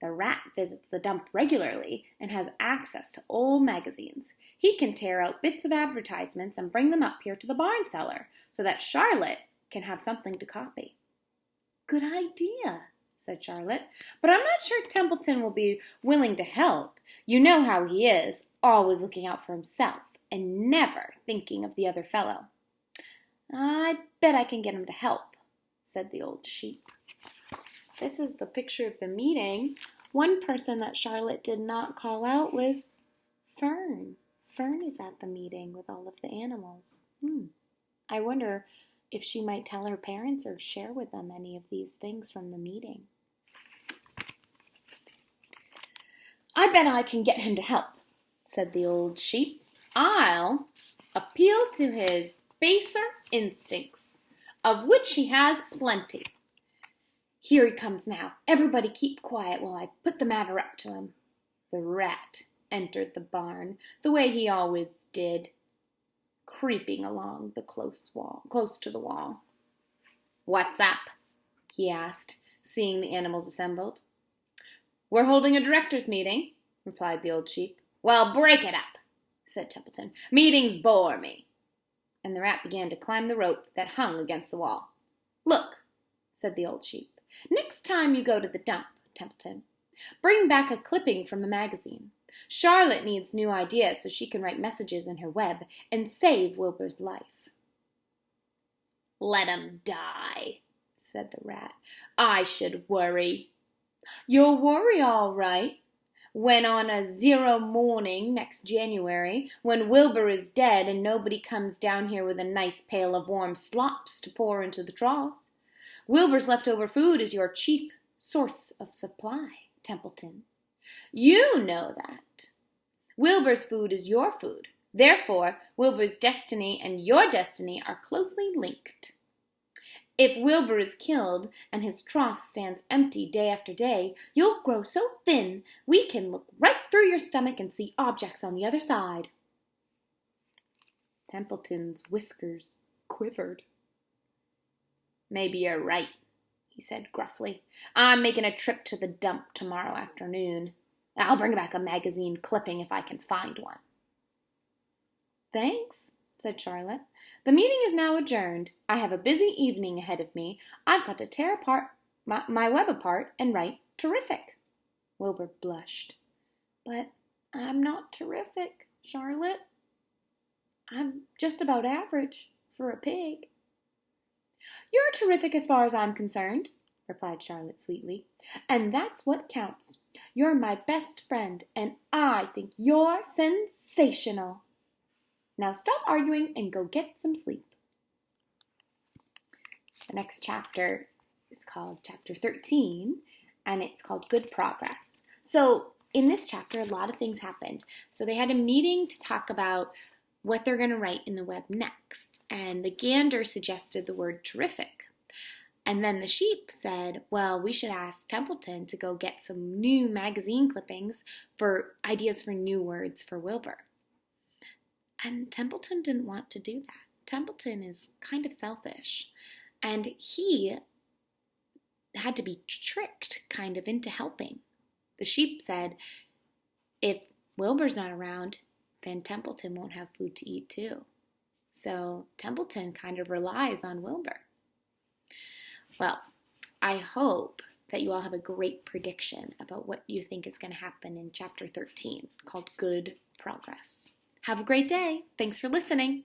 The rat visits the dump regularly and has access to old magazines. He can tear out bits of advertisements and bring them up here to the barn cellar so that Charlotte can have something to copy. Good idea, said Charlotte, but I'm not sure Templeton will be willing to help. You know how he is, always looking out for himself and never thinking of the other fellow. I bet I can get him to help, said the old sheep. This is the picture of the meeting. One person that Charlotte did not call out was Fern. Fern is at the meeting with all of the animals. I wonder if she might tell her parents or share with them any of these things from the meeting. I bet I can get him to help, said the old sheep. I'll appeal to his baser instincts, of which he has plenty. Here he comes now. Everybody keep quiet while I put the matter up to him. The rat entered the barn the way he always did, creeping along the close to the wall. What's up? He asked, seeing the animals assembled. We're holding a directors' meeting, replied the old sheep. Well, break it up, said Templeton. Meetings bore me. And the rat began to climb the rope that hung against the wall. Look, said the old sheep. Next time you go to the dump, Templeton, bring back a clipping from the magazine. Charlotte needs new ideas so she can write messages in her web and save Wilbur's life. Let him die, said the rat. I should worry. You'll worry all right. When on a 0 morning next January, when Wilbur is dead and nobody comes down here with a nice pail of warm slops to pour into the trough. Wilbur's leftover food is your chief source of supply, Templeton. You know that. Wilbur's food is your food. Therefore, Wilbur's destiny and your destiny are closely linked. If Wilbur is killed and his trough stands empty day after day, you'll grow so thin we can look right through your stomach and see objects on the other side. Templeton's whiskers quivered. Maybe you're right, he said gruffly. I'm making a trip to the dump tomorrow afternoon. I'll bring back a magazine clipping if I can find one. Thanks, said Charlotte. The meeting is now adjourned. I have a busy evening ahead of me. I've got to tear apart my web apart and write terrific. Wilbur blushed. But I'm not terrific, Charlotte. I'm just about average for a pig. You're terrific as far as I'm concerned, replied Charlotte sweetly, and that's what counts. You're my best friend, and I think you're sensational. Now stop arguing and go get some sleep. The next chapter is called Chapter 13, and it's called Good Progress. So in this chapter, a lot of things happened. So they had a meeting to talk about what they're going to write in the web next. And the gander suggested the word terrific. And then the sheep said, well, we should ask Templeton to go get some new magazine clippings for ideas for new words for Wilbur. And Templeton didn't want to do that. Templeton is kind of selfish. And he had to be tricked kind of into helping. The sheep said, if Wilbur's not around, then Templeton won't have food to eat too. So Templeton kind of relies on Wilbur. Well, I hope that you all have a great prediction about what you think is going to happen in Chapter 13, called Good Progress. Have a great day. Thanks for listening.